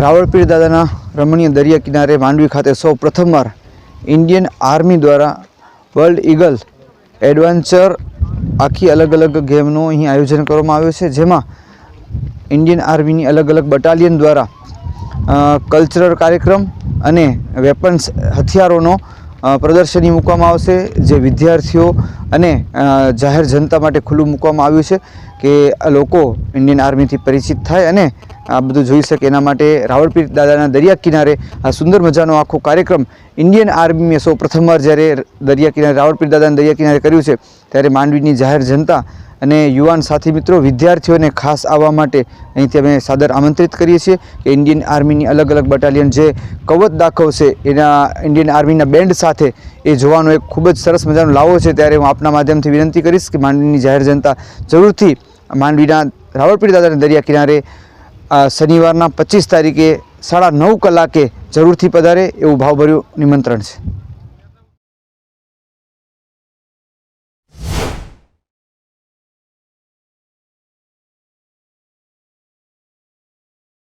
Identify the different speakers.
Speaker 1: રાવળપીર દાદાના રમણીય દરિયા કિનારે માંડવી ખાતે સૌ પ્રથમવાર ઇન્ડિયન આર્મી દ્વારા વર્લ્ડ ઈગલ એડવેન્ચર આખી અલગ અલગ ગેમનું અહીં આયોજન કરવામાં આવ્યું છે, જેમાં ઇન્ડિયન આર્મીની અલગ અલગ બટાલિયન દ્વારા કલ્ચરલ કાર્યક્રમ અને વેપન્સ હથિયારોનો પ્રદર્શની મૂકવામાં આવશે, જે વિદ્યાર્થીઓ અને જાહેર જનતા માટે ખુલ્લું મૂકવામાં આવ્યું છે કે લોકો ઇન્ડિયન આર્મીથી પરિચિત થાય અને આ બધું જોઈ શકે. એના માટે રાવળપીર દાદાના દરિયા કિનારે આ સુંદર મજાનો આખો કાર્યક્રમ ઇન્ડિયન આર્મીએ સૌ પ્રથમવાર જ્યારે દરિયા કિનારે રાવળપીર દાદાના દરિયા કિનારે કર્યું છે, ત્યારે માંડવીની જાહેર જનતા અને યુવાન સાથી મિત્રો વિદ્યાર્થીઓને ખાસ આવવા માટે અહીંથી અમે સાદર આમંત્રિત કરીએ છીએ કે ઇન્ડિયન આર્મીની અલગ અલગ બટાલિયન જે કવચ દાખવશે એના ઇન્ડિયન આર્મીના બેન્ડ સાથે એ જોવાનો એક ખૂબ જ સરસ મજાનો લાવો છે. ત્યારે હું આપના માધ્યમથી વિનંતી કરીશ કે માંડવીની જાહેર જનતા જરૂરથી માંડવીના રાવળપીર દાદાના દરિયા કિનારે શનિવારના 25 તારીખે 9:30 કલાકે જરૂરથી પધારે એવું ભાવભર્યું નિમંત્રણ છે.